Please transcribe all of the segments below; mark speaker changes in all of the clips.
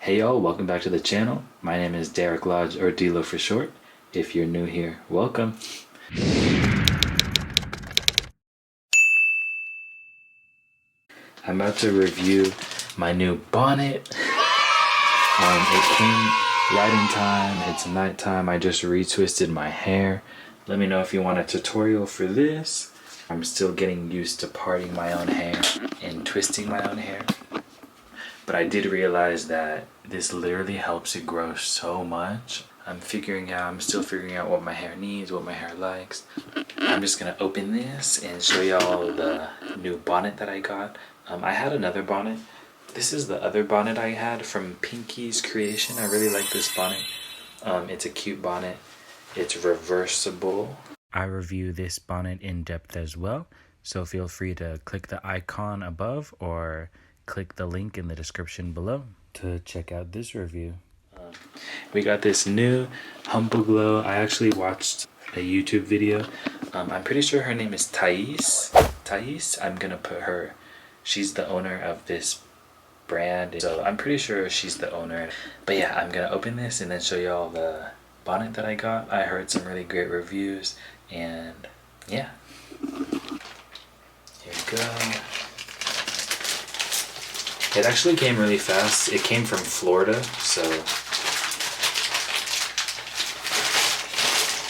Speaker 1: Hey y'all, welcome back to the channel. My name is Derek Lodge, or DLo for short. If you're new here, welcome. I'm about to review my new bonnet. It came right in time. It's nighttime. I just retwisted my hair. Let me know if you want a tutorial for this. I'm still getting used to parting my own hair and twisting my own hair. But I did realize that this literally helps it grow so much. I'm still figuring out what my hair needs, what my hair likes. I'm just gonna open this and show y'all the new bonnet that I got. I had another bonnet. This is the other bonnet I had from Pinky's Creation. I really like this bonnet. It's a cute bonnet. It's reversible. I review this bonnet in depth as well, so feel free to click the icon above or click the link in the description below to check out this review. We got this new Humble Glow. I actually watched a YouTube video. I'm pretty sure her name is Thais. I'm gonna put her, she's the owner of this brand, so I'm pretty sure she's the owner. But yeah, I'm gonna open this and then show y'all the bonnet that I got. I heard some really great reviews, and yeah, here we go. It actually came really fast. It came from Florida, so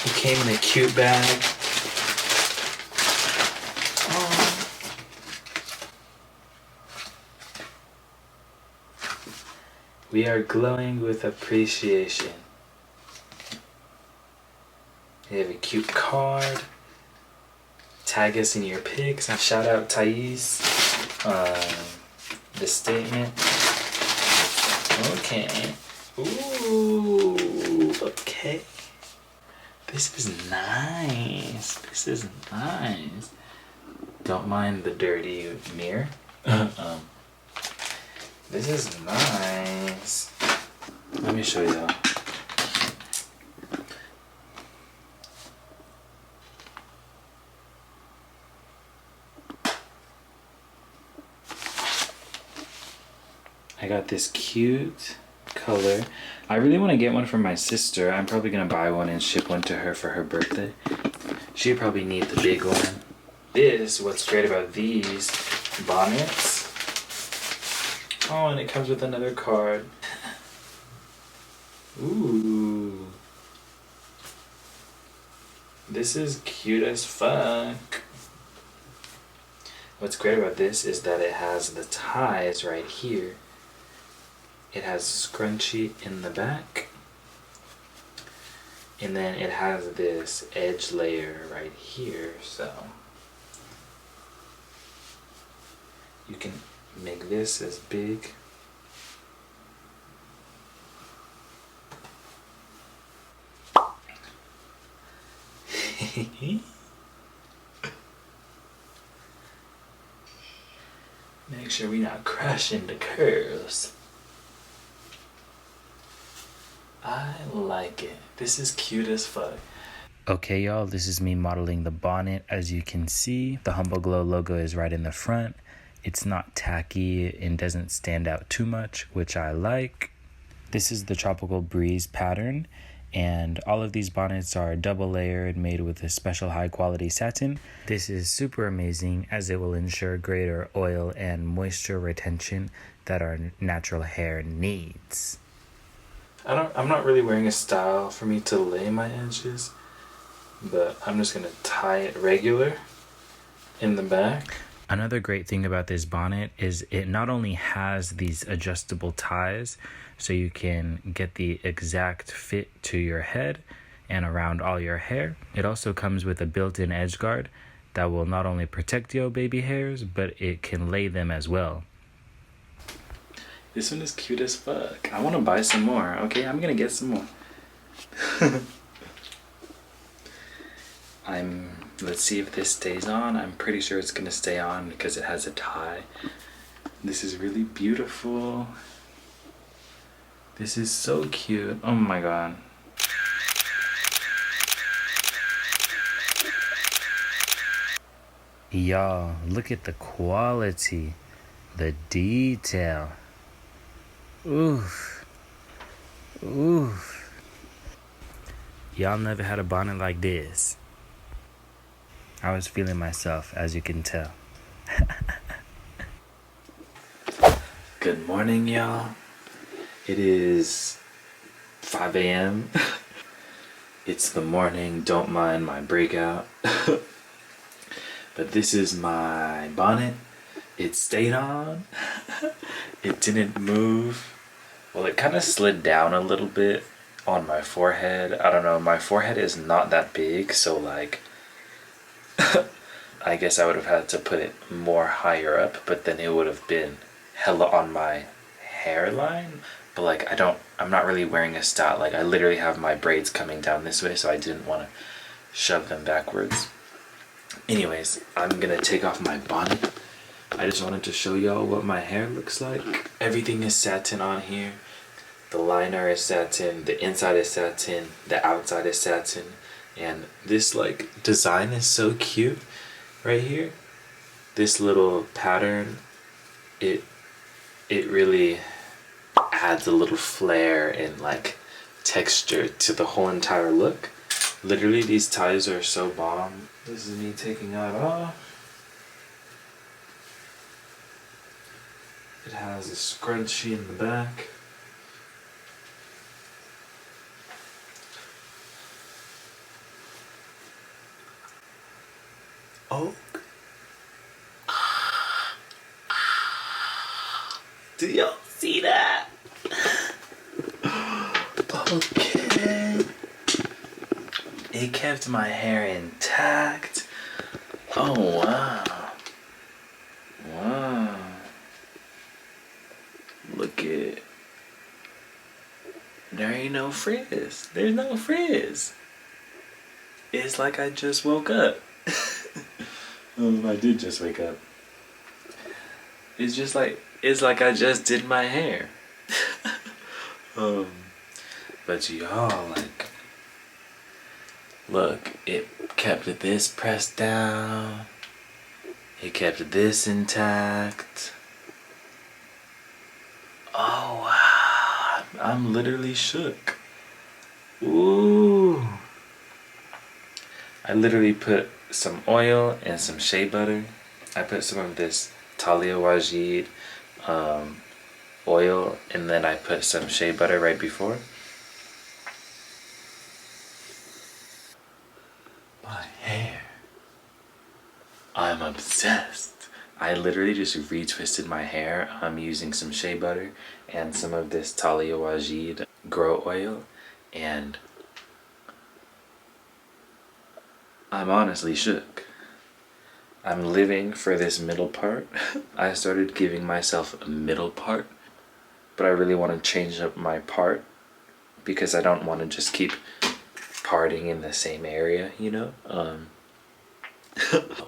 Speaker 1: it came in a cute bag. We are glowing with appreciation. They have a cute card. Tag us in your pics. Shout out Thais. The statement. Okay. Ooh. Okay. This is nice. This is nice. Don't mind the dirty mirror. This is nice. Let me show y'all. I got this cute color. I really want to get one for my sister. I'm probably going to buy one and ship one to her for her birthday. She'd probably need the big one. What's great about these bonnets. Oh, and it comes with another card. Ooh. This is cute as fuck. What's great about this is that it has the ties right here. It has scrunchie in the back. And then it has this edge layer right here, so you can make this as big. Make sure we not crushing the curls. I like it. This is cute as fuck. Okay y'all, this is me modeling the bonnet. As you can see, the Humble Glow logo is right in the front. It's not tacky and doesn't stand out too much, which I like. This is the Tropical Breeze pattern, and all of these bonnets are double layered, made with a special high quality satin. This is super amazing as it will ensure greater oil and moisture retention that our natural hair needs. I'm not really wearing a style for me to lay my edges, but I'm just gonna tie it regular in the back. Another great thing about this bonnet is it not only has these adjustable ties so you can get the exact fit to your head and around all your hair, it also comes with a built-in edge guard that will not only protect your baby hairs, but it can lay them as well. This one is cute as fuck. I want to buy some more. Okay, I'm gonna get some more. Let's see if this stays on. I'm pretty sure it's gonna stay on because it has a tie. This is really beautiful. This is so cute. Oh my god. Y'all, look at the quality, the detail. Oof. Ooh. Y'all never had a bonnet like this. I was feeling myself, as you can tell. Good morning, y'all. It is 5 a.m. It's the morning, don't mind my breakout. But this is my bonnet. It stayed on. It didn't move. Well, it kind of slid down a little bit on my forehead. I don't know, my forehead is not that big, so like I guess I would have had to put it more higher up, but then it would have been hella on my hairline. But like I'm not really wearing a style. Like I literally have my braids coming down this way, so I didn't want to shove them backwards. Anyways, I'm gonna take off my bonnet. I just wanted to show y'all what my hair looks like. Everything is satin on here. The liner is satin, the inside is satin, the outside is satin, and this like design is so cute right here. This little pattern, it really adds a little flair and like texture to the whole entire look. Literally, these ties are so bomb. This is me taking that off. It has a scrunchie in the back. Oh. Do y'all see that? Okay. It kept my hair intact. Oh, wow. Wow. Look at. There ain't no frizz. There's no frizz. It's like I just woke up. I did just wake up. It's like I just did my hair. But y'all, like, look, it kept this pressed down. It kept this intact. Oh wow, I'm literally shook. Ooh. I literally put some oil and some shea butter. I put some of this 𝐸𝐸𝐿 oil, and then I put some shea butter right before. My hair. I'm obsessed. I literally just retwisted my hair. I'm using some shea butter and some of this 𝐸𝐸𝐿 grow oil, and I'm honestly shook. I'm living for this middle part. I started giving myself a middle part, but I really want to change up my part because I don't want to just keep parting in the same area, you know?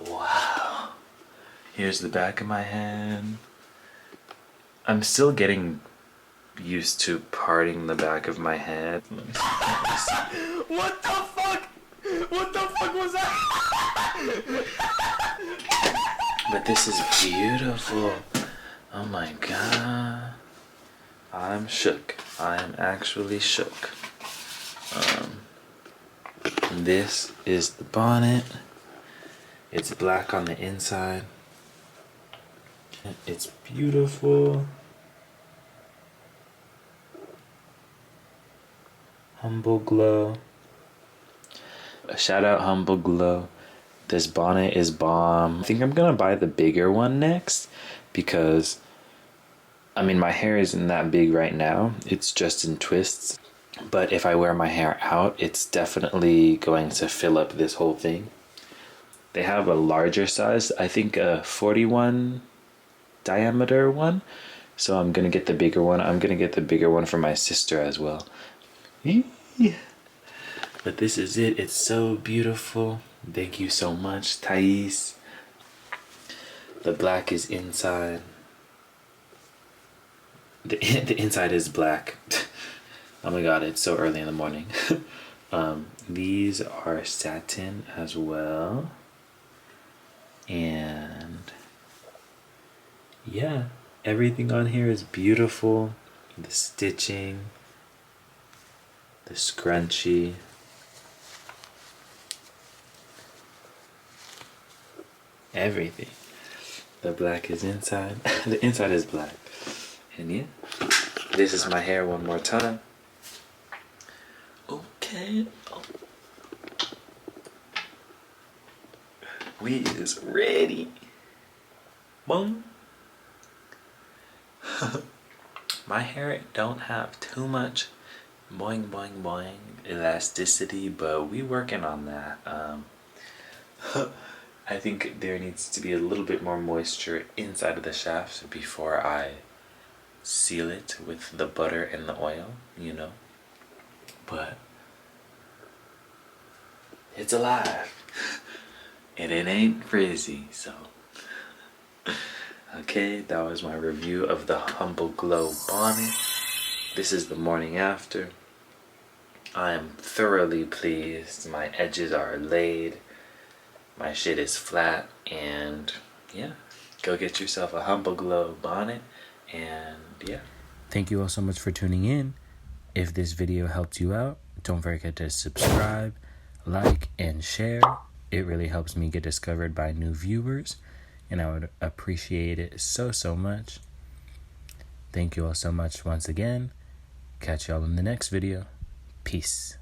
Speaker 1: Wow. Here's the back of my head. I'm still getting used to parting the back of my head. Let me see. What the fuck? What the fuck was that? But this is beautiful. Oh my god. I'm shook. I am actually shook. This is the bonnet. It's black on the inside. It's beautiful. Humble Glow. Shout out Humble Glow. This bonnet is bomb. I think I'm gonna buy the bigger one next because I mean my hair isn't that big right now. It's just in twists. But if I wear my hair out, it's definitely going to fill up this whole thing. They have a larger size, I think a 41 diameter one. So I'm gonna get the bigger one. I'm gonna get the bigger one for my sister as well. But this is it. It's so beautiful. Thank you so much, Thais. The black is inside. The inside is black. Oh my god, it's so early in the morning. These are satin as well. And yeah, everything on here is beautiful. The stitching, the scrunchie. Everything. The black is inside. The inside is black. And yeah, this is my hair one more time. Okay. We is ready. Boom. My hair don't have too much boing boing boing elasticity, but we working on that. I think there needs to be a little bit more moisture inside of the shaft before I seal it with the butter and the oil, you know. But it's alive and it ain't frizzy, so okay, that was my review of the Humble Glow bonnet. This is the morning after. I am thoroughly pleased. My edges are laid, my shit is flat, and yeah, go get yourself a Humble Glow bonnet. And yeah, thank you all so much for tuning in. If this video helped you out, don't forget to subscribe, like, and share. It really helps me get discovered by new viewers, and I would appreciate it so much. Thank you all so much once again. Catch y'all in the next video. Peace.